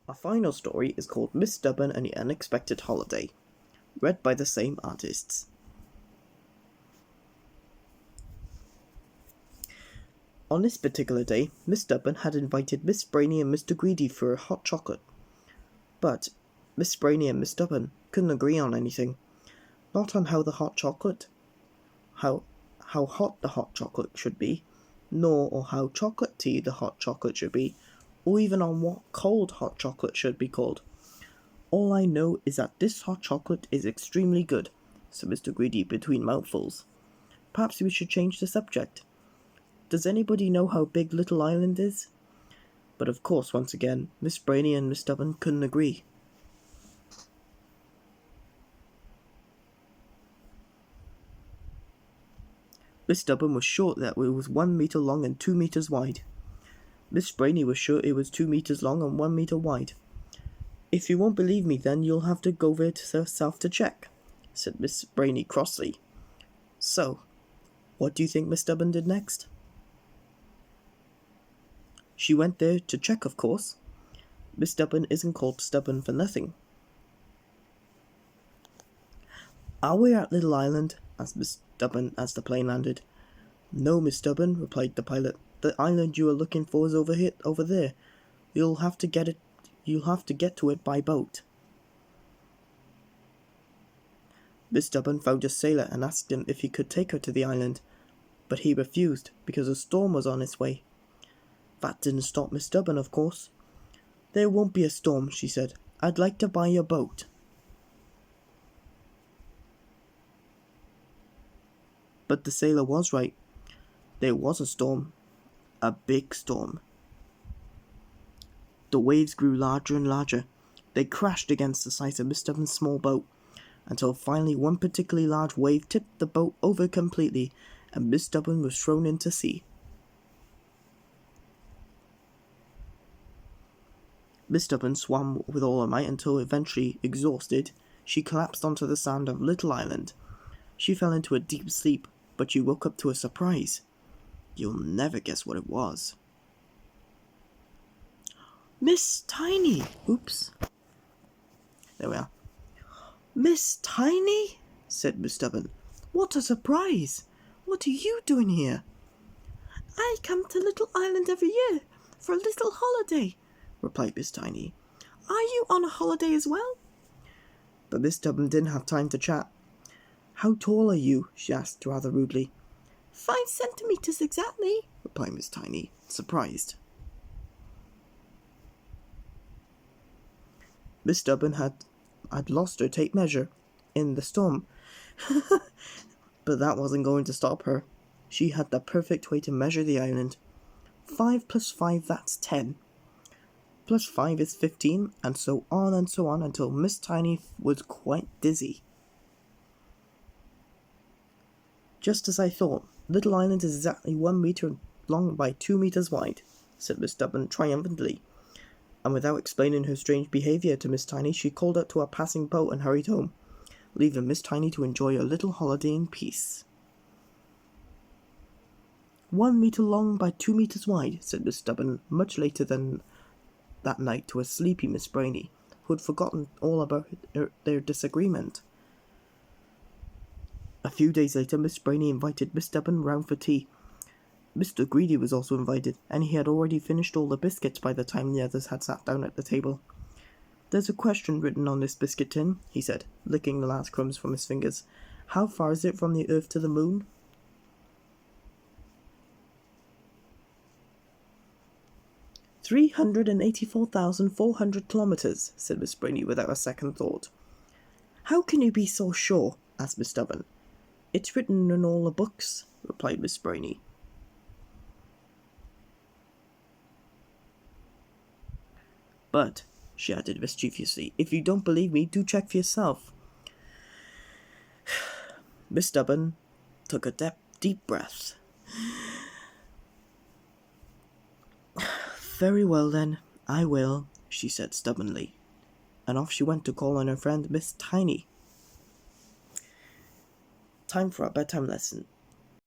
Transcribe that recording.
Our final story is called Miss Stubborn and the Unexpected Holiday, read by the same artists. On this particular day, Miss Stubborn had invited Miss Brainy and Mr. Greedy for a hot chocolate. But Miss Brainy and Miss Stubborn couldn't agree on anything. Not on how how hot the hot chocolate should be, nor on how chocolatey the hot chocolate should be, or even on what cold hot chocolate should be called. All I know is that this hot chocolate is extremely good, said Mr. Greedy between mouthfuls. Perhaps we should change the subject. Does anybody know how big Little Island is? But of course, once again, Miss Brainy and Miss Stubborn couldn't agree. Miss Stubborn was sure that it was 1 meter long and 2 meters wide. Miss Brainy was sure it was 2 meters long and 1 meter wide. If you won't believe me, then you'll have to go there yourself to check, said Miss Brainy crossly. So, what do you think Miss Stubborn did next? She went there to check, of course. Miss Stubborn isn't called stubborn for nothing. Are we at Little Island? Asked Miss Stubborn as the plane landed. No, Miss Stubborn, replied the pilot. The island you are looking for is over there. You'll have to get to it by boat. Miss Stubborn found a sailor and asked him if he could take her to the island, but he refused because a storm was on its way. That didn't stop Miss Stubborn, of course. There won't be a storm, she said. I'd like to buy your boat. But the sailor was right. There was a storm. A big storm. The waves grew larger and larger. They crashed against the side of Miss Stubborn's small boat, until finally one particularly large wave tipped the boat over completely, and Miss Stubborn was thrown into sea. Miss Stubborn swam with all her might until eventually, exhausted, she collapsed onto the sand of Little Island. She fell into a deep sleep, but she woke up to a surprise. You'll never guess what it was. Miss Tiny! Oops. There we are. Miss Tiny? Said Miss Stubborn. What a surprise! What are you doing here? I come to Little Island every year for a little holiday, replied Miss Tiny. Are you on a holiday as well? But Miss Stubborn didn't have time to chat. How tall are you? She asked rather rudely. 5 centimeters exactly, replied Miss Tiny, surprised. Miss Stubborn had lost her tape measure in the storm, but that wasn't going to stop her. She had the perfect way to measure the island. 5 plus 5, that's 10. Plus 5 is 15, and so on until Miss Tiny was quite dizzy. Just as I thought, Little Island is exactly 1 meter long by 2 meters wide, said Miss Stubborn triumphantly. And without explaining her strange behaviour to Miss Tiny, she called out to a passing boat and hurried home, leaving Miss Tiny to enjoy a little holiday in peace. 1 meter long by 2 meters wide, said Miss Stubborn much later than that night to a sleepy Miss Brainy, who had forgotten all about their disagreement. A few days later, Miss Brainy invited Miss Stubborn round for tea. Mr. Greedy was also invited, and he had already finished all the biscuits by the time the others had sat down at the table. There's a question written on this biscuit tin, he said, licking the last crumbs from his fingers. How far is it from the earth to the moon? 384,400 kilometers, said Miss Brainy without a second thought. How can you be so sure? Asked Miss Stubborn. It's written in all the books, replied Miss Brainy. But, she added mischievously, if you don't believe me, do check for yourself. Miss Stubborn took a deep breath. Very well then, I will, she said stubbornly, and off she went to call on her friend Miss Tiny. Time for our bedtime lesson.